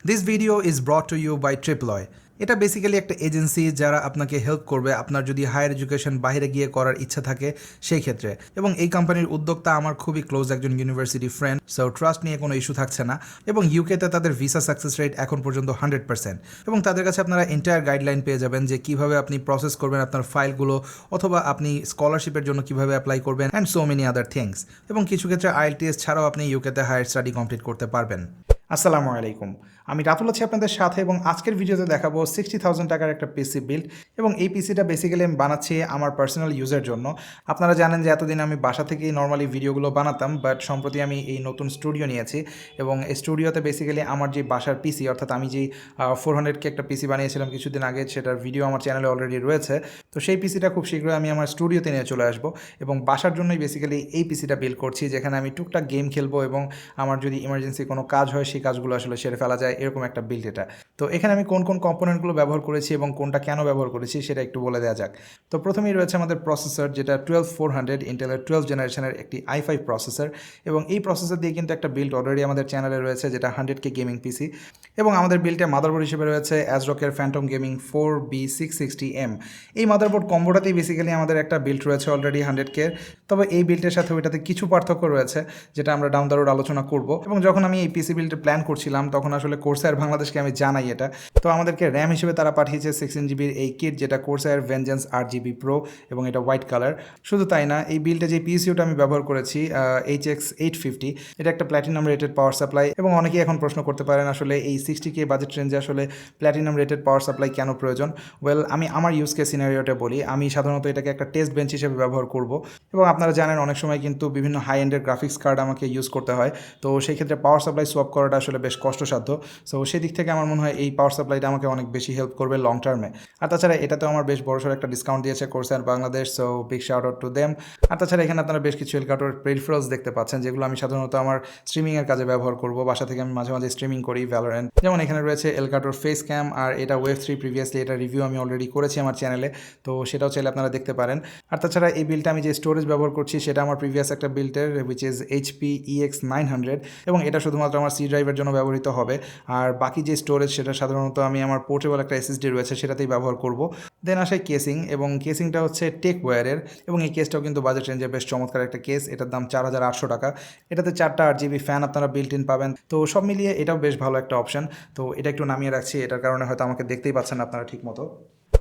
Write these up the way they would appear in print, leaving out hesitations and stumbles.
This video is brought to you by Tripploy. এটা basically একটা agency যারা আপনাকে হেল্প করবে আপনার যদি হায়ার এডুকেশন বাইরে গিয়ে করার ইচ্ছা থাকে সেই ক্ষেত্রে। এবং এই কোম্পানির উদ্যোক্তা আমার খুবই ক্লোজ একজন ইউনিভার্সিটি ফ্রেন্ড, সো ট্রাস্ট নিয়ে কোনো ইস্যু থাকছে না। এবং ইউকেতে তাদের ভিসা সাকসেস রেট এখন পর্যন্ত 100%। এবং তাদের কাছে আপনারা এন্টায়ার গাইডলাইন পেয়ে যাবেন যে কীভাবে আপনি প্রসেস করবেন আপনার ফাইলগুলো, অথবা আপনি স্কলারশিপের জন্য কীভাবে অ্যাপ্লাই করবেন and so many other things. এবং কিছু ক্ষেত্রে IELTS ছাড়াও আপনি ইউকেতে হায়ার স্টাডি কমপ্লিট করতে পারবেন। আসসালামু আলাইকুম, আমি রাতুল আছি আপনাদের সাথে এবং আজকের ভিডিওতে দেখাবো 60,000 টাকার একটা পিসি বিল্ড। এবং এই পিসিটা বেসিক্যালি আমি বানাচ্ছি আমার পার্সোনাল ইউজের জন্য। আপনারা জানেন যে এতদিন আমি বাসা থেকেই নর্মালি ভিডিওগুলো বানাতাম, বাট সম্প্রতি আমি এই নতুন স্টুডিও নিয়েছি এবং এই স্টুডিওতে বেসিক্যালি আমার যে বাসার পিসি, অর্থাৎ আমি যেই 400K একটা পিসি বানিয়েছিলাম কিছুদিন আগে, সেটার ভিডিও আমার চ্যানেলে অলরেডি রয়েছে। তো সেই পিসিটা খুব শীঘ্রই আমি আমার স্টুডিওতে নিয়ে চলে আসবো এবং বাসার জন্যই বেসিক্যালি এই পিসিটা বিল্ড করছি, যেখানে আমি টুকটাক গেম খেলবো এবং আমার যদি ইমার্জেন্সি কোনো কাজ হয় সেই কাজগুলো আসলে সেরে ফেলা যায়, এরকম একটা বিল্ড এটা। তো এখানে আমি কোন কোন কম্পোনেন্টগুলো ব্যবহার করেছি এবং কোনটা কেন ব্যবহার করেছি সেটা একটু বলে দেওয়া যাক। তো প্রথমেই রয়েছে আমাদের প্রসেসর, যেটা 12400 ইন্টেলের 12th জেনারেশনের একটি i5 প্রসেসর। এবং এই প্রসেসর দিয়ে কিন্তু একটা বিল্ড অলরেডি আমাদের চ্যানেলে রয়েছে, যেটা 100K গেমিং পিসি। এবং আমাদের বিল্ডে মাদারবোর্ড হিসেবে রয়েছে অ্যাজরকের ফ্যান্টম গেমিং 4B660M। এই মাদারবোর্ড কম্বোটাতেই বেসিক্যালি আমাদের একটা বিল্ড রয়েছে অলরেডি 100K। তবে এই বিল্ডের সাথে ওইটাতে কিছু পার্থক্য রয়েছে, যেটা আমরা ডাউন দ্য রোড আলোচনা করব। এবং যখন আমি এই পিসি বিল্ডের প্ল্যান করছিলাম তখন আসলে কোর্সার বাংলাদেশকে আমি জানাই এটা। তো আমাদেরকে র্যাম হিসেবে তারা পাঠিয়েছে 16GB এই কিট, যেটা কোর্সার ভেঞ্জেন্স 8GB প্রো এবং এটা হোয়াইট কালার। শুধু তাই না, এই বিল্ডে যে পিসিউটা আমি ব্যবহার করেছি HX 850, এটা একটা প্ল্যাটিনাম রেটেড পাওয়ার সাপ্লাই। এবং অনেকেই এখন প্রশ্ন করতে পারেন আসলে এই 60K বাজেট রেঞ্জে আসলে প্ল্যাটিনাম রেটেড পাওয়ার সাপ্লাই কেন প্রয়োজন। ওয়েল, আমি আমার ইউজ কেস সিনারিওটা বলি। আমি সাধারণত এটাকে একটা টেস্ট বেঞ্চ হিসেবে ব্যবহার করব। এবং আপনারা জানেন অনেক সময় কিন্তু বিভিন্ন হাই এন্ডের গ্রাফিক্স কার্ড আমাকে ইউজ করতে হয়, তো সেই ক্ষেত্রে পাওয়ার সাপ্লাই সোয়াপ করাটা আসলে বেশ কষ্টসাধ্য। সো সেই দিক থেকে আমার মনে হয় এই পাওয়ার সাপ্লাইটা আমাকে অনেক বেশি হেল্প করবে লং টার্মে। আর তাছাড়া এটাতেও আমার বেশ বড়সড় একটা ডিসকাউন্ট দিয়েছে Coursera Bangladesh, so big shout out to them. আর তাছাড়া এখানে আপনারা বেশ কিছু এলকাটোর পেরিফেরালস দেখতে পাচ্ছেন, যেগুলো আমি সাধারণত আমার স্ট্রিমিংয়ের কাজে ব্যবহার করব। বাসা থেকে আমি মাঝে মাঝে স্ট্রিমিং করি ভ্যালোরেন্ট। যেমন এখানে রয়েছে এলকাটোর ফেস ক্যাম, আর এটা ওয়েভ 3 প্রিভিয়াসলি এটা রিভিউ আমি অলরেডি করেছি আমার চ্যানেলে, তো সেটাও চাইলে আপনারা দেখতে পারেন। আর তাছাড়া এই বিলটা আমি যে স্টোরেজ ব্যবহার করছি সেটা আমার প্রিভিয়াস একটা বিল্ডের, উইচ ইজ HP EX 900, এবং এটা শুধুমাত্র আমার সি ড্রাইভের জন্য ব্যবহৃত হবে। আর বাকি যে স্টোরেজ সেটা সাধারণত আমি আমার পোর্টেবল একটা SSD রয়েছে সেটাতেই ব্যবহার করব। দেন আসে কেসিং, এবং কেসিংটা হচ্ছে টেক ওয়্যারের, এবং এই কেসটাও কিন্তু বাজেট রেঞ্জে বেশ চমৎকার একটা কেস। এটার দাম 4800 টাকা। এটাতে 4টা 8GB ফ্যান আপনারা বিল্ট ইন পাবেন, তো সব মিলিয়ে এটাও বেশ ভালো একটা অপশন। তো এটা একটু নামিয়ে রাখছি, এটার কারণে হয়তো আমাকে দেখতেই পাচ্ছেন আপনারা ঠিক মতো।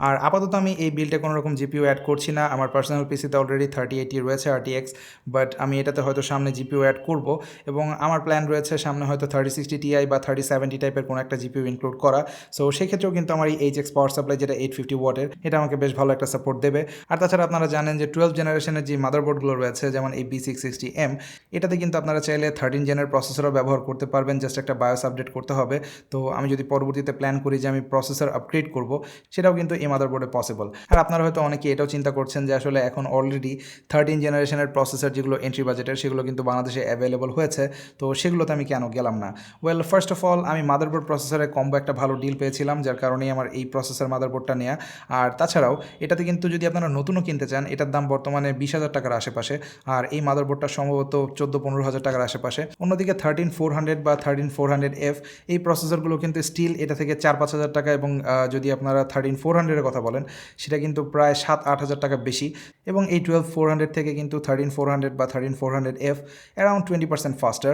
আর আপাতত আমি এই বিল্ডে কোনো রকম GPU অ্যাড করছি না। আমার পার্সোনাল পিসিতে অলরেডি 3080 রয়েছে RTX, বাট আমি এটাতে হয়তো সামনে GPU অ্যাড করব। এবং আমার প্ল্যান রয়েছে সামনে হয়তো 3060 Ti বা 3070 টাইপের কোনো একটা GPU ইনক্লুড করা। সো সেক্ষেত্রেও কিন্তু আমার এই HX পাওয়ার সাপ্লাই, যেটা 850 ওয়াটের, এটা আমাকে বেশ ভালো একটা সাপোর্ট দেবে। আর তাছাড়া আপনারা জানেন যে 12th জেনারেশনের যে মাদারবোর্ডগুলো রয়েছে, যেমন এই B660M, এটাতে কিন্তু আপনারা চাইলে 13 জেনের প্রসেসরও ব্যবহার করতে পারবেন, জাস্ট একটা বায়োস আপডেট করতে হবে। তো আমি যদি পরবর্তীতে প্ল্যান করি যে আমি প্রসেসর আপগ্রেড করব, সেটাও কিন্তু এই মাদারবোর্ডে পসিবল। আর আপনারা হয়তো অনেকে এটাও চিন্তা করছেন যে আসলে এখন অলরেডি 13 জেনারেশনের প্রসেসর যেগুলো এন্ট্রি বাজেটের, সেগুলো কিন্তু বাংলাদেশে অ্যাভেলেবল হয়েছে, তো সেগুলোতে আমি কেন গেলাম না। ওয়েল, ফার্স্ট অফ অল আমি মাদারবোর্ড প্রসেসরের কম্বো একটা ভালো ডিল পেয়েছিলাম, যার কারণেই আমার এই প্রসেসর মাদারবোর্ডটা নেওয়া। আর তাছাড়াও এটাতে কিন্তু যদি আপনারা নতুনও কিনতে চান, এটার দাম বর্তমানে 20,000 টাকার আশেপাশে, আর এই মাদারবোর্ডটা সম্ভবত 14-15 হাজার টাকার আশেপাশে। অন্যদিকে 13400 বা 13400F এই প্রসেসরগুলো কিন্তু স্টিল এটা থেকে 4-5 হাজার টাকা, এবং যদি আপনারা 13400-এর কথা বলেন সেটা কিন্তু প্রায় 7-8 হাজার টাকা বেশি। এবং এই 12400 থেকে কিন্তু 13400 বা 13400F অ্যারাউন্ড 20% ফাস্টার,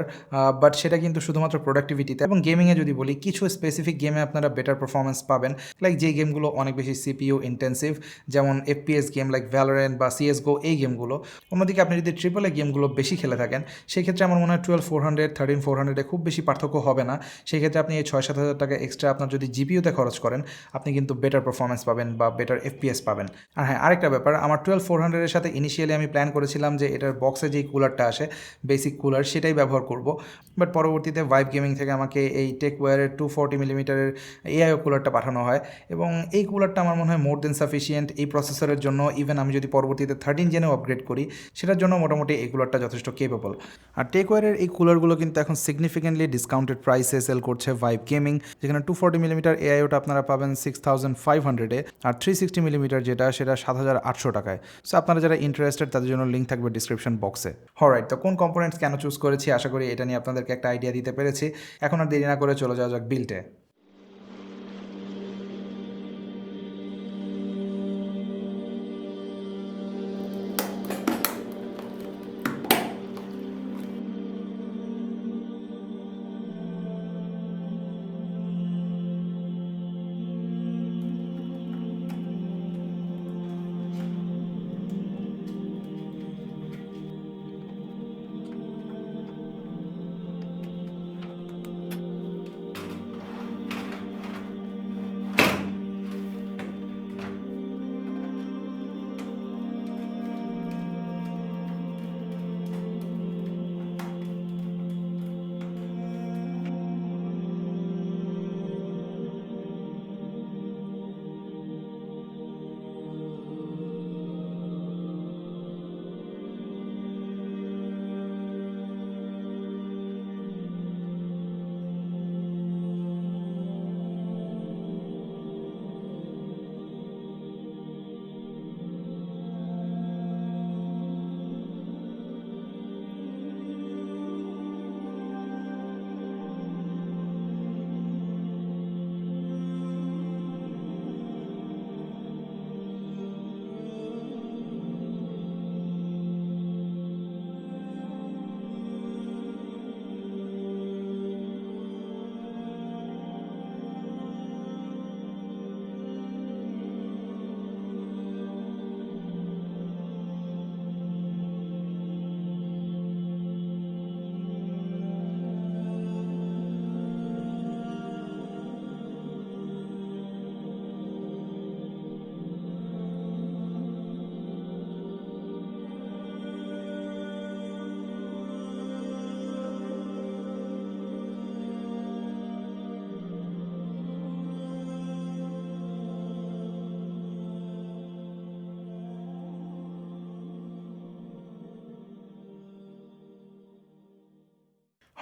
বাট সেটা কিন্তু শুধুমাত্র প্রোডাক্টিভিটিতে। এবং গেমিংয়ে যদি বলি, কিছু স্পেসিফিক গেমে আপনারা বেটার পারফরমেন্স পাবেন, লাইক যে গেমগুলো অনেক বেশি CPU ইন্টেন্সিভ, যেমন FPS গেম লাইক ভ্যালোরেন্ট বা CSGO, এই গেমগুলো। অন্যদিকে আপনি যদি AAA গেমগুলো বেশি খেলে থাকেন, সেক্ষেত্রে আমার মনে হয় 12400 13400-এ খুব বেশি পার্থক্য হবে না। সেক্ষেত্রে আপনি এই 6-7 হাজার টাকা এক্সট্রা আপনার যদি GPU-তে খরচ করেন, আপনি কিন্তু বেটার পারফরমেন্স পাবেন বা বেটার FPS পাবেন। আর হ্যাঁ, আরেকটা ব্যাপার, আমার 12400-এর সাথে ইনিশিয়ালি আমি প্ল্যান করেছিলাম যে এটার বক্সে যেই কুলারটা আসে, বেসিক কুলার, সেটাই ব্যবহার করব। বাট পরবর্তীতে ভাইব গেমিং থেকে আমাকে এই টেক ওয়্যারের 240mm AIO কুলারটা পাঠানো হয়, এবং এই কুলারটা আমার মনে হয় মোর দেন সাফিসিয়েন্ট এই প্রসেসরের জন্য। ইভেন আমি যদি পরবর্তীতে 13 জেনেও আপগ্রেড করি, সেটার জন্য মোটামুটি এই কুলারটা যথেষ্ট কেপেবল। আর টেক ওয়্যারের এই কুলারগুলো কিন্তু এখন সিগনিফিকেন্টলি ডিসকাউন্টেড প্রাইসে সেল করছে ভাইব গেমিং, যেখানে 240mm AIOটা আপনারা পাবেন 6500-এ, আর 360mm যেটা, সেটা 7800 টাকায়। সো আপনারা যারা ইন্টারেস্টেড তাদের জন্য লিঙ্ক থাকবে ডিসক্রিপশন বক্সে। অলরাইট, তো কোন কম্পোনেন্টস কেন চুজ করেছি, আশা করি এটা নিয়ে আপনাদেরকে একটা আইডিয়া দিতে পেরেছি। এখন আর দেরি না করে চলে যাওয়া যাক বিল্ডে।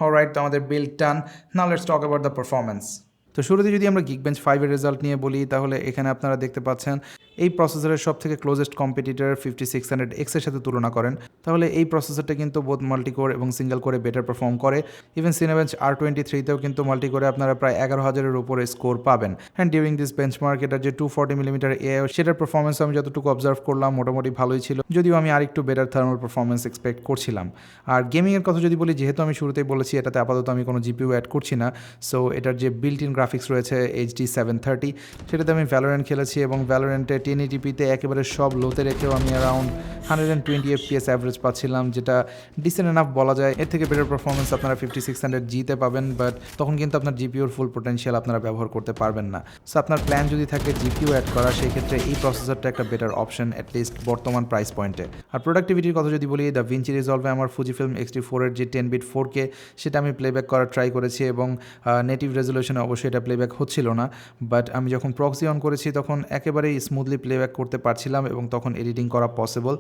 অলরাইট, তো আমাদের build done. Now let's talk about the performance. তো শুরুতে যদি আমরা Geekbench 5 এর রেজাল্ট নিয়ে বলি, তাহলে এখানে আপনারা দেখতে পাচ্ছেন এই প্রসেসরের সব থেকে ক্লোজেস্ট কম্পিটিটর 5600X এর সাথে তুলনা করেন, তাহলে এই প্রসেসরটা কিন্তু বোথ মাল্টিকোর এবং সিঙ্গেল কোরে বেটার পারফর্ম করে। ইভেন Cinebench R23তেও কিন্তু মাল্টিকোরে আপনারা প্রায় 11,000-এর উপরে স্কোর পাবেন। অ্যান্ড ডিউরিং দিস বেঞ্চমার্ক এটার যে 240mm AI সেটার পারফরমেন্স আমি যতটুকু অবজার্ভ করলাম মোটামুটি ভালোই ছিল, যদিও আমি আরেকটু বেটার থার্মাল পারফরমেন্স এক্সপেক্ট করছিলাম। আর গেমিংয়ের কথা যদি বলি, যেহেতু আমি শুরুতেই বলেছি এটাতে আপাতত আমি কোনো জিপিইউ অ্যাড করছি না, সো এটার যে বিল্ট ইন গ্রাফিক্স রয়েছে HD 730, সেটাতে আমি ভ্যালোরেন্ট খেলেছি এবং ভ্যালোরেন্টে 1080p-তে একেবারে সব লোতে রেখেও আমি অ্যারাউন্ড 120 FPS অ্যাভারেজ পাচ্ছিলাম, যেটা ডিসেন্ট এনাফ বলা যায়। এর থেকে বেটার পারফরমেন্স আপনারা 5600G-তে পাবেন, বাট তখন কিন্তু আপনার জিপিইউর ফুল পোটেনশিয়াল আপনারা ব্যবহার করতে পারবেন না। সো আপনার প্ল্যান যদি থাকে জিপিইউ অ্যাড করা, সেই ক্ষেত্রে এই প্রসেসরটা একটা বেটার অপশন অ্যাটলিস্ট বর্তমান প্রাইস পয়েন্টে। আর প্রোডাক্টিভিটির কথা যদি বলি, DaVinci Resolve আমার Fujifilm X-T4-এর যে 10-bit 4K সেটা আমি প্লেব্যাক করার ট্রাই করেছি এবং নেটিভ রেজলিউশনে অবশ্যই এটা প্লেব্যাক হচ্ছিল না, বাট আমি যখন প্রক্সি অন করেছি তখন একেবারেই স্মুথলি প্লেব্যাক করতে পারছিলাম এবং তখন এডিটিং করা পসিবল।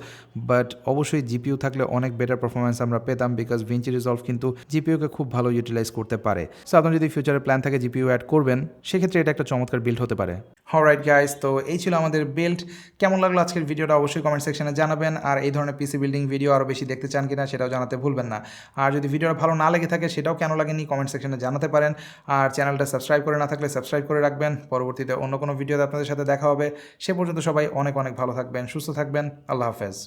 বাট অবশ্যই জিপিইউ থাকলে অনেক বেটার পারফরমেন্স আমরা পেতাম, বিকজ Vinci Resolve কিন্তু জিপিইউকে খুব ভালো ইউটিলাইজ করতে পারে। সো আপনার যদি ফিউচারে প্ল্যান থাকে জিপিইউ অ্যাড করবেন, সেক্ষেত্রে এটা একটা চমৎকার বিল্ড হতে পারে। অলরাইট গাইস, তো এই ছিল আমাদের বিল্ড। কেমন লাগলো আজকের ভিডিওটা অবশ্যই কমেন্ট সেকশনে জানাবেন, আর এই ধরনের পিসি বিল্ডিং ভিডিও আরও বেশি দেখতে চান কিনা সেটাও জানাতে ভুলবেন না। আর যদি ভিডিওটা ভালো না লেগে থাকে সেটাও কেন লাগেনি কমেন্ট সেকশনে জানাতে পারেন। আর চ্যানেলটা সাবস্ক্রাইব করে না থাকলে সাবস্ক্রাইব করে রাখবেন, পরবর্তীতে অন্য কোনো ভিডিওতে আপনাদের সাথে দেখা হবে। সে পর্যন্ত সবাই অনেক অনেক ভালো থাকবেন, সুস্থ থাকবেন। আল্লাহ হাফেজ।